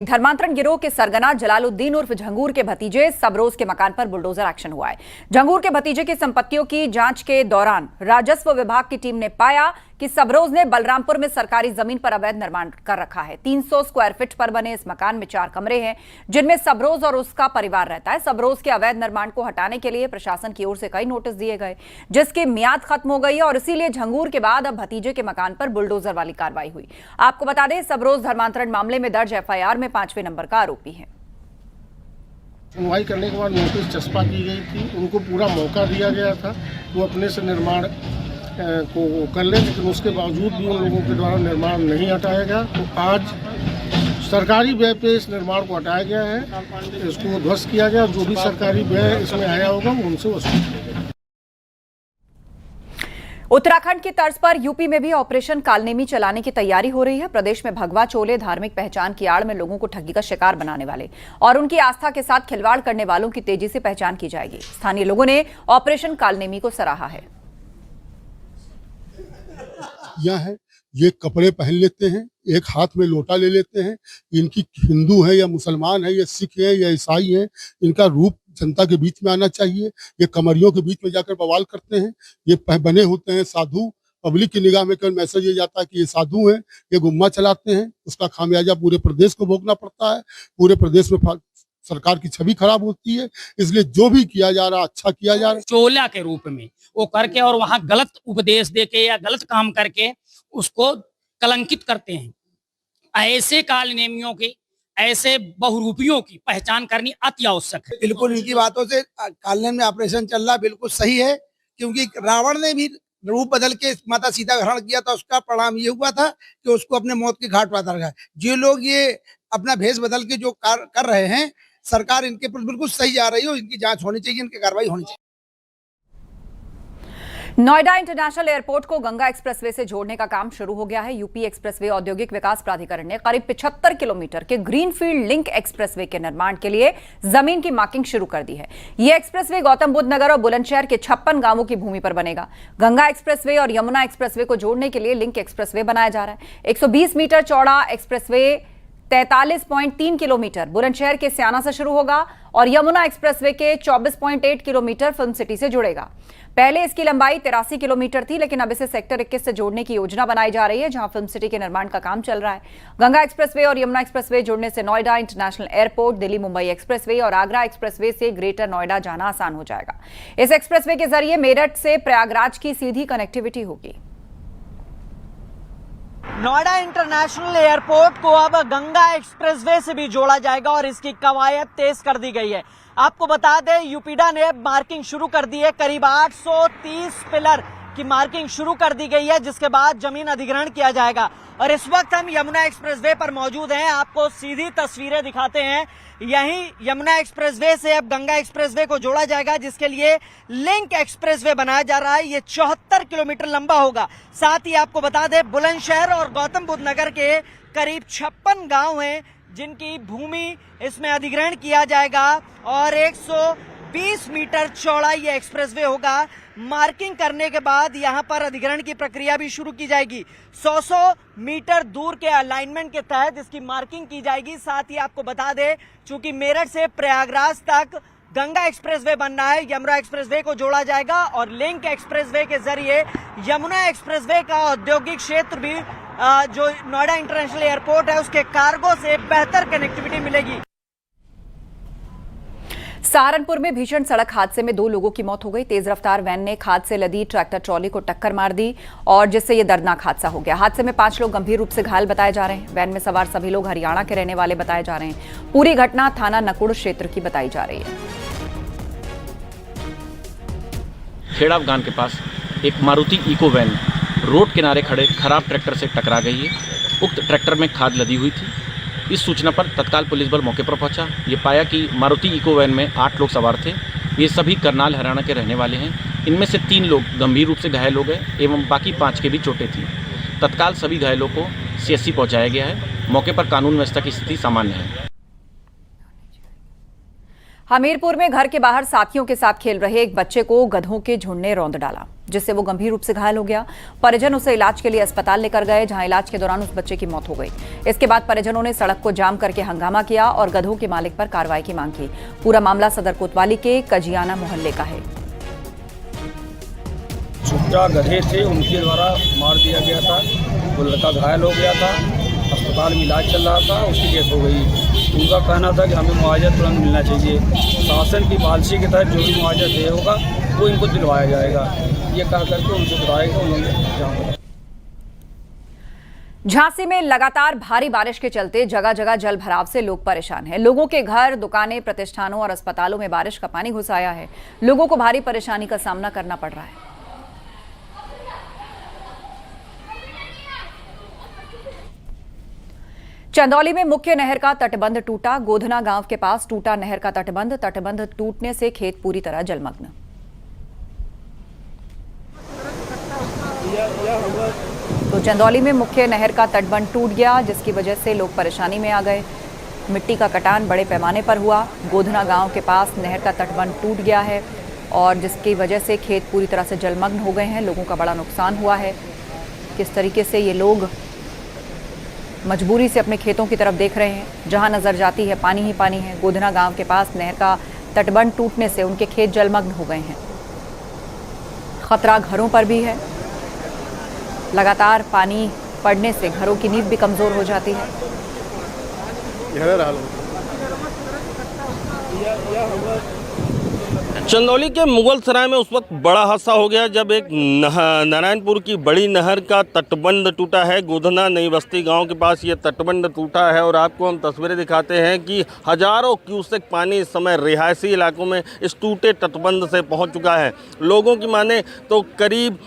धर्मांतरण गिरोह के सरगना जलालुद्दीन उर्फ झंगूर के भतीजे सबरोज के मकान पर बुलडोजर एक्शन हुआ है। झंगूर के भतीजे की संपत्तियों की जांच के दौरान राजस्व विभाग की टीम ने पाया कि सबरोज ने बलरामपुर में सरकारी जमीन पर अवैध निर्माण कर रखा है। 300 स्क्वायर फीट पर बने इस मकान में 4 कमरे हैं, जिनमें सबरोज और उसका परिवार रहता है। सबरोज के अवैध निर्माण को हटाने के लिए प्रशासन की ओर से कई नोटिस दिए गए, जिसकी मियाद खत्म हो गई है और इसीलिए झंगूर के बाद अब भतीजे के मकान पर बुलडोजर वाली कार्रवाई हुई। आपको बता दें, सबरोज धर्मांतरण मामले में दर्ज एफआईआर में 5वें नंबर का आरोपी है। सुनवाई करने के बाद नोटिस चस्पा की गई थी, उनको पूरा मौका दिया गया था वो अपने से निर्माण को कर ले, लेकिन उसके बावजूद भी उन लोगों के द्वारा निर्माण नहीं हटाया गया। तो आज सरकारी व्यय पे इस निर्माण को हटाया गया है, इसको ध्वस्त किया गया। जो भी सरकारी व्यय इसमें आया होगा उनसे वसूल किया जाएगा। उत्तराखंड की तर्ज पर यूपी में भी ऑपरेशन कालनेमी चलाने की तैयारी हो रही है। प्रदेश में भगवा चोले धार्मिक पहचान की आड़ में लोगों को ठगी का शिकार बनाने वाले और उनकी आस्था के साथ खिलवाड़ करने वालों की तेजी से पहचान की जाएगी। स्थानीय लोगों ने ऑपरेशन कालनेमी को सराहा है। यह है, ये कपड़े पहन लेते हैं, एक हाथ में लोटा ले लेते हैं। इनकी हिंदू है या मुसलमान है या सिख है या ईसाई है, इनका रूप जनता के बीच में आना चाहिए। ये कमरियों के बीच में जाकर बवाल करते हैं। ये बने होते हैं साधु। पब्लिक की निगाह में केवल मैसेज ये जाता है कि ये साधु हैं, ये गुम्मा चलाते हैं। उसका खामियाजा पूरे प्रदेश को भोगना पड़ता है। पूरे प्रदेश में सरकार की छवि खराब होती है। इसलिए जो भी किया जा रहा अच्छा किया जा रहा है। चोला के रूप में वो करके और वहां गलत उपदेश देके या गलत काम करके उसको कलंकित करते हैं। ऐसे कालनेमियों की, ऐसे बहुरूपियों की पहचान करनी अति आवश्यक है। बिल्कुल इनकी बातों से कालनेमी में ऑपरेशन चल रहा बिल्कुल सही है, क्योंकि रावण ने भी रूप बदल के माता सीता ग्रहण किया था। उसका परिणाम ये हुआ था कि उसको अपने मौत के घाट पर उतार गया। जो लोग ये अपना भेष बदल के जो कर रहे हैं, सरकार इनके पर बिल्कुल सही जा रही है। इनकी जांच होनी चाहिए, इनकी कार्रवाई होनी चाहिए। नोएडा इंटरनेशनल एयरपोर्ट को गंगा एक्सप्रेसवे से जोड़ने का काम शुरू हो गया है। यूपी एक्सप्रेसवे औद्योगिक विकास प्राधिकरण ने करीब 75 किलोमीटर के ग्रीनफील्ड लिंक एक्सप्रेसवे के निर्माण के लिए जमीन की मार्किंग शुरू कर दी है। यह एक्सप्रेसवे गौतम बुद्ध नगर और बुलंदशहर के 56 गांवों की भूमि पर बनेगा। गंगा एक्सप्रेसवे और यमुना एक्सप्रेसवे को जोड़ने के लिए लिंक एक्सप्रेसवे बनाया जा रहा है। 120 मीटर चौड़ा एक्सप्रेसवे 43.3 किलोमीटर बुलंदशहर के स्याना से शुरू होगा और यमुना एक्सप्रेसवे के 24.8 किलोमीटर फिल्म सिटी से जुड़ेगा। पहले इसकी लंबाई 83 किलोमीटर थी, लेकिन अब इसे सेक्टर 21 से जोड़ने की योजना बनाई जा रही है, जहां फिल्म सिटी के निर्माण का काम चल रहा है। गंगा एक्सप्रेसवे और यमुना एक्सप्रेसवे जुड़ने से Noida international airport, Delhi Mumbai expressway और आगरा एक्सप्रेसवे से ग्रेटर नोएडा जाना आसान हो जाएगा। इस एक्सप्रेसवे के जरिए मेरठ से प्रयागराज की सीधी कनेक्टिविटी होगी। नोएडा इंटरनेशनल एयरपोर्ट को अब गंगा एक्सप्रेसवे से भी जोड़ा जाएगा और इसकी कवायद तेज कर दी गई है। आपको बता दें, यूपीडा ने मार्किंग शुरू कर दी है। करीब 830 पिलर की मार्किंग शुरू कर दी गई है, जिसके बाद जमीन अधिग्रहण किया जाएगा। और इस वक्त हम यमुना एक्सप्रेसवे पर मौजूद हैं। आपको सीधी तस्वीरें दिखाते हैं। यहीं यमुना एक्सप्रेसवे से अब गंगा एक्सप्रेसवे को जोड़ा जाएगा, जिसके लिए लिंक एक्सप्रेसवे बनाया जा रहा है। ये 74 किलोमीटर लंबा होगा। साथ ही आपको बता दें, बुलंदशहर और गौतम बुद्ध नगर के करीब 56 गांव हैं, जिनकी भूमि इसमें अधिग्रहण किया जाएगा और 120 मीटर चौड़ा ये एक्सप्रेसवे होगा। मार्किंग करने के बाद यहां पर अधिग्रहण की प्रक्रिया भी शुरू की जाएगी। 100 मीटर दूर के अलाइनमेंट के तहत इसकी मार्किंग की जाएगी। साथ ही आपको बता दें, चूंकि मेरठ से प्रयागराज तक गंगा एक्सप्रेसवे बन रहा है, यमुना एक्सप्रेसवे को जोड़ा जाएगा और लिंक एक्सप्रेसवे के जरिए यमुना एक्सप्रेसवे का औद्योगिक क्षेत्र भी जो नोएडा इंटरनेशनल एयरपोर्ट है उसके कार्गो से बेहतर कनेक्टिविटी मिलेगी। सहारनपुर में भीषण सड़क हादसे में 2 लोगों की मौत हो गई। तेज रफ्तार वैन ने खाद से लदी ट्रैक्टर ट्रॉली को टक्कर मार दी और जिससे यह दर्दनाक हादसा हो गया। हादसे में 5 लोग गंभीर रूप से घायल बताए जा रहे हैं। वैन में सवार सभी लोग हरियाणा के रहने वाले बताए जा रहे हैं। पूरी घटना थाना नकुड़ क्षेत्र की बताई जा रही है। खेड़ा गांव के पास एक मारुति इको वैन रोड किनारे खड़े खराब ट्रैक्टर से टकरा गई है। उक्त ट्रैक्टर में खाद लदी हुई थी। इस सूचना पर तत्काल पुलिस बल मौके पर पहुंचा। ये पाया कि मारुति इको वैन में 8 लोग सवार थे। ये सभी करनाल हरियाणा के रहने वाले हैं। इनमें से 3 लोग गंभीर रूप से घायल हो गए एवं बाकी 5 के भी चोटें थी। तत्काल सभी घायलों को सीएससी पहुंचाया गया है। मौके पर कानून व्यवस्था की स्थिति सामान्य है। हमीरपुर में घर के बाहर साथियों के साथ खेल रहे एक बच्चे को गधों के झुंड ने रौंद डाला। जिससे वो गंभीर रूप से घायल हो गया। परिजन उसे इलाज के लिए अस्पताल लेकर गए, जहां इलाज के दौरान उस बच्चे की मौत हो गई। इसके बाद परिजनों ने सड़क को जाम करके हंगामा किया और गधों के मालिक पर कार्रवाई की मांग की। पूरा मामला सदर कोतवाली के कजियाना मोहल्ले का है। छुट्टा गधे थे, उनके द्वारा मार दिया गया था। वो लड़का घायल हो गया था, अस्पताल में इलाज चल रहा था, उसकी डेथ हो गई। उनका कहना था कि हमें मुआवजा तुरंत मिलना चाहिए। शासन की पॉलिसी के तहत जो भी मुआवजा दे होगा वो इनको दिलवाया जाएगा, ये कह करके उनको दिलवाएगा। उन्होंने झांसी में लगातार भारी बारिश के चलते जगह जगह जल भराव से लोग परेशान हैं। लोगों के घर, दुकानें, प्रतिष्ठानों और अस्पतालों में बारिश का पानी घुस आया है। लोगों को भारी परेशानी का सामना करना पड़ रहा है। चंदौली में मुख्य नहर का तटबंध टूटा। गोधना गांव के पास टूटा नहर का तटबंध टूटने से खेत पूरी तरह जलमग्न। तो चंदौली में मुख्य नहर का तटबंध टूट गया, जिसकी वजह से लोग परेशानी में आ गए। मिट्टी का कटान बड़े पैमाने पर हुआ। गोधना गांव के पास नहर का तटबंध टूट गया है और जिसकी वजह से खेत पूरी तरह से जलमग्न हो गए हैं। लोगों का बड़ा नुकसान हुआ है। किस तरीके से ये लोग मजबूरी से अपने खेतों की तरफ देख रहे हैं, जहां नजर जाती है पानी ही पानी है। गोधना गांव के पास नहर का तटबंध टूटने से उनके खेत जलमग्न हो गए हैं। खतरा घरों पर भी है। लगातार पानी पड़ने से घरों की नींव भी कमजोर हो जाती है। चंदौली के मुगल सराय में उस वक्त बड़ा हादसा हो गया जब एक नारायणपुर की बड़ी नहर का तटबंध टूटा है। गोधना नई बस्ती गांव के पास ये तटबंध टूटा है और आपको हम तस्वीरें दिखाते हैं कि हजारों क्यूसेक पानी इस समय रिहायशी इलाकों में इस टूटे तटबंध से पहुंच चुका है। लोगों की माने तो करीब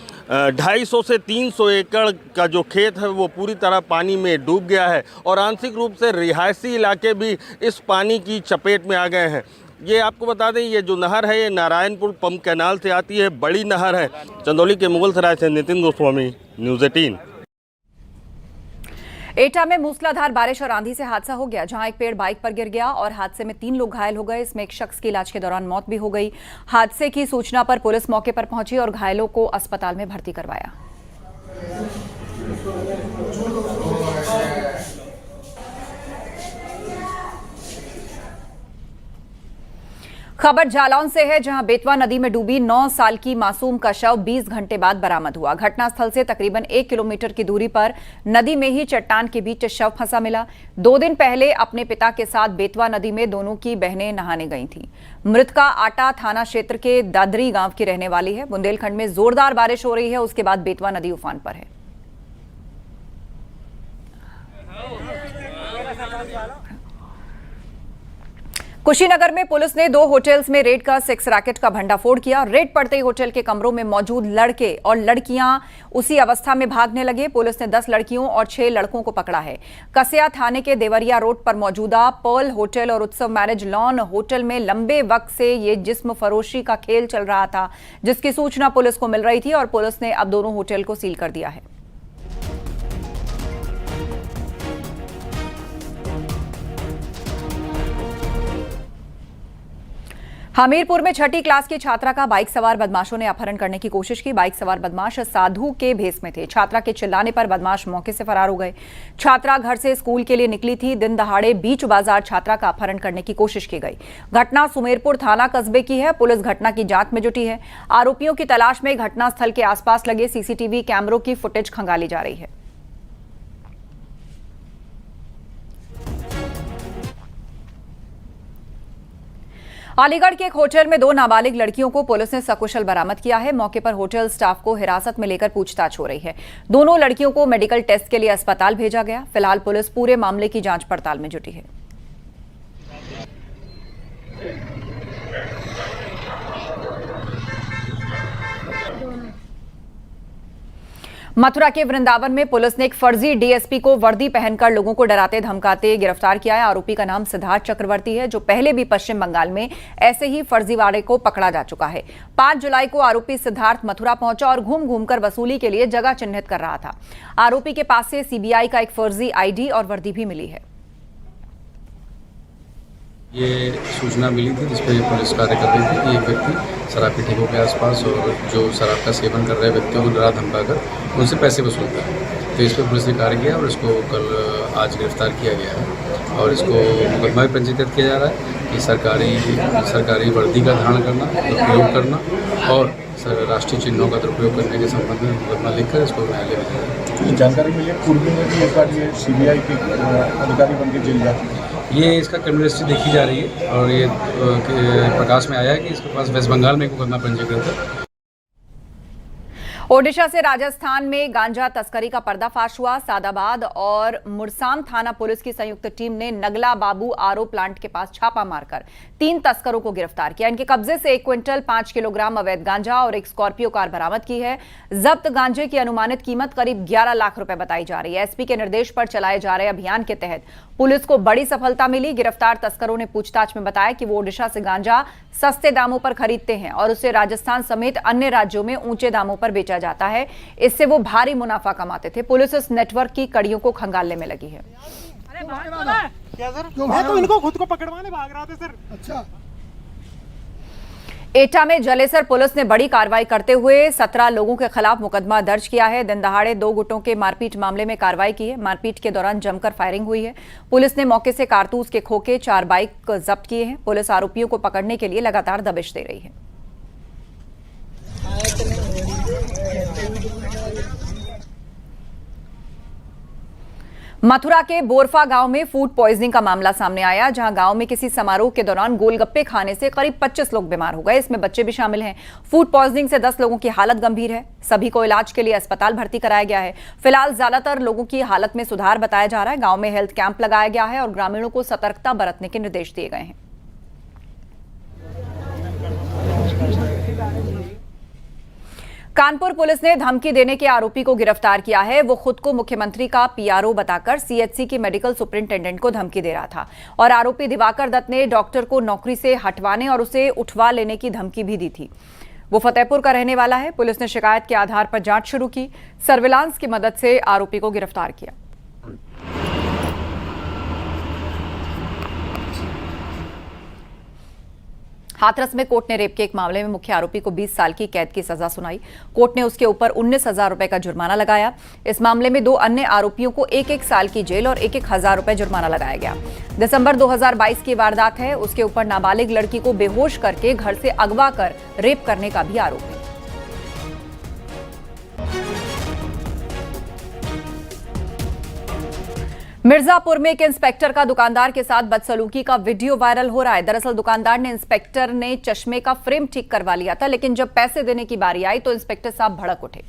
250 से 300 एकड़ का जो खेत है वो पूरी तरह पानी में डूब गया है और आंशिक रूप से रिहायशी इलाके भी इस पानी की चपेट में आ गए हैं। ये आपको बता दें, ये जो नहर है ये नारायणपुर पंप कैनाल से आती है, बड़ी नहर है। चंदौली के मुगल सराय से नितिन गोस्वामी, न्यूज़ 18। एटा में मूसलाधार बारिश और आंधी से हादसा हो गया, जहां एक पेड़ बाइक पर गिर गया और हादसे में 3 लोग घायल हो गए। इसमें एक शख्स की इलाज के दौरान मौत भी हो गई। हादसे की सूचना पर पुलिस मौके पर पहुंची और घायलों को अस्पताल में भर्ती करवाया। खबर जालौन से है, जहां बेतवा नदी में डूबी 9 साल की मासूम का शव 20 घंटे बाद बरामद हुआ। घटनास्थल से तकरीबन 1 किलोमीटर की दूरी पर नदी में ही चट्टान के बीच शव फंसा मिला। 2 दिन पहले अपने पिता के साथ बेतवा नदी में दोनों की बहनें नहाने गई थीं। मृतका आटा थाना क्षेत्र के दादरी गांव की रहने वाली है। बुंदेलखंड में जोरदार बारिश हो रही है, उसके बाद बेतवा नदी उफान पर है। कुशीनगर में पुलिस ने 2 होटल्स में रेड का सेक्स रैकेट का भंडाफोड़ किया। रेड पड़ते ही होटल के कमरों में मौजूद लड़के और लड़कियां उसी अवस्था में भागने लगे। पुलिस ने 10 लड़कियों और 6 लड़कों को पकड़ा है। कसिया थाने के देवरिया रोड पर मौजूदा पर्ल होटल और उत्सव मैरिज लॉन होटल में लंबे वक्त से ये जिस्म फरोशी का खेल चल रहा था, जिसकी सूचना पुलिस को मिल रही थी और पुलिस ने अब दोनों होटल को सील कर दिया है। हमीरपुर में 6ठी क्लास की छात्रा का बाइक सवार बदमाशों ने अपहरण करने की कोशिश की। बाइक सवार बदमाश साधु के भेस में थे। छात्रा के चिल्लाने पर बदमाश मौके से फरार हो गए। छात्रा घर से स्कूल के लिए निकली थी। दिन दहाड़े बीच बाजार छात्रा का अपहरण करने की कोशिश की गई। घटना सुमेरपुर थाना कस्बे की है। पुलिस घटना की जांच में जुटी है। आरोपियों की तलाश में घटनास्थल के आसपास लगे सीसीटीवी कैमरों की फुटेज खंगाली जा रही है। अलीगढ़ के एक होटल में 2 नाबालिग लड़कियों को पुलिस ने सकुशल बरामद किया है। मौके पर होटल स्टाफ को हिरासत में लेकर पूछताछ हो रही है। दोनों लड़कियों को मेडिकल टेस्ट के लिए अस्पताल भेजा गया। फिलहाल पुलिस पूरे मामले की जांच पड़ताल में जुटी है। मथुरा के वृंदावन में पुलिस ने एक फर्जी डीएसपी को वर्दी पहनकर लोगों को डराते धमकाते गिरफ्तार किया है। आरोपी का नाम सिद्धार्थ चक्रवर्ती है, जो पहले भी पश्चिम बंगाल में ऐसे ही फर्जीवाड़े को पकड़ा जा चुका है। 5 जुलाई को आरोपी सिद्धार्थ मथुरा पहुंचा और घूम घूमकर वसूली के लिए जगह चिन्हित कर रहा था। आरोपी के पास से सीबीआई का एक फर्जी आईडी और वर्दी भी मिली है। ये सूचना मिली थी जिस पर पुलिस कार्य कर रही थी कि एक व्यक्ति शराब की ठेकों के आसपास और जो शराब का सेवन कर रहे व्यक्तियों को डरा धमका कर उनसे पैसे वसूलता है। तो इस पर पुलिस ने कार्य किया और इसको कल आज गिरफ्तार किया गया है और इसको मुकदमा भी पंजीकृत किया जा रहा है कि सरकारी वर्दी का धारण करना, दुरुपयोग करना और राष्ट्रीय चिन्हों का दुरुपयोग करने के संबंध में मुकदमा लिखकर इसको न्यायालय में भेजा। जानकारी मिली पूर्व में भी एक बार ये सीबीआई के अधिकारी बन के जेल जाते ये इसका क्रिमिनल हिस्ट्री देखी जा रही है और ये प्रकाश में आया है कि इसके पास वेस्ट बंगाल में एक मुकदमा पंजीकृत है। ओडिशा से राजस्थान में गांजा तस्करी का पर्दाफाश हुआ। सादाबाद और मुरसान थाना पुलिस की संयुक्त टीम ने नगला बाबू आरओ प्लांट के पास छापा मारकर 3 तस्करों को गिरफ्तार किया। इनके कब्जे से 1 क्विंटल 5 किलोग्राम अवैध गांजा और एक स्कॉर्पियो कार बरामद की है। जब्त गांजे की अनुमानित कीमत करीब 11 लाख रुपए बताई जा रही है। एसपी के निर्देश पर चलाए जा रहे अभियान के तहत पुलिस को बड़ी सफलता मिली। गिरफ्तार तस्करों ने पूछताछ में बताया कि वो ओडिशा से गांजा सस्ते दामों पर खरीदते हैं और उसे राजस्थान समेत अन्य राज्यों में ऊंचे दामों पर बेचा जाता है। इससे वो भारी मुनाफा कमाते थे। पुलिस इस नेटवर्क की कड़ियों को खंगालने में लगी है। मैं तो इनको खुद को पकड़वाने भाग रहा था सर। अच्छा। एटा में जलेसर पुलिस ने बड़ी कार्रवाई करते हुए 17 लोगों के खिलाफ मुकदमा दर्ज किया है। दिन दहाड़े 2 गुटों के मारपीट मामले में कार्रवाई की है। मारपीट के दौरान जमकर फायरिंग हुई है। पुलिस ने मौके से कारतूस के खोखे 4 बाइक जब्त किए हैं। पुलिस आरोपियों को पकड़ने के लिए लगातार दबिश दे रही है। मथुरा के बोरफा गांव में फूड पॉइजनिंग का मामला सामने आया, जहां गांव में किसी समारोह के दौरान गोलगप्पे खाने से करीब 25 लोग बीमार हो गए। इसमें बच्चे भी शामिल हैं। फूड पॉइजनिंग से 10 लोगों की हालत गंभीर है। सभी को इलाज के लिए अस्पताल भर्ती कराया गया है। फिलहाल ज्यादातर लोगों की हालत में सुधार बताया जा रहा है। गांव में हेल्थ कैंप लगाया गया है और ग्रामीणों को सतर्कता बरतने के निर्देश दिए गए हैं। कानपुर पुलिस ने धमकी देने के आरोपी को गिरफ्तार किया है। वो खुद को मुख्यमंत्री का पीआरओ बताकर सीएचसी की मेडिकल सुपरिंटेंडेंट को धमकी दे रहा था और आरोपी दिवाकर दत्त ने डॉक्टर को नौकरी से हटवाने और उसे उठवा लेने की धमकी भी दी थी। वो फतेहपुर का रहने वाला है। पुलिस ने शिकायत के आधार पर जांच शुरू की। सर्विलांस की मदद से आरोपी को गिरफ्तार किया। हाथरस में कोर्ट ने रेप के एक मामले में मुख्य आरोपी को 20 साल की कैद की सजा सुनाई। कोर्ट ने उसके ऊपर 19,000 रुपए का जुर्माना लगाया। इस मामले में 2 अन्य आरोपियों को 1-1 साल की जेल और 1-1 हजार रुपए जुर्माना लगाया गया। दिसंबर 2022 की वारदात है। उसके ऊपर नाबालिग लड़की को बेहोश करके घर से अगवा कर रेप करने का भी आरोप है। मिर्जापुर में एक इंस्पेक्टर का दुकानदार के साथ बदसलूकी का वीडियो वायरल हो रहा है। दरअसल दुकानदार ने इंस्पेक्टर ने चश्मे का फ्रेम ठीक करवा लिया था, लेकिन जब पैसे देने की बारी आई तो इंस्पेक्टर साहब भड़क उठे।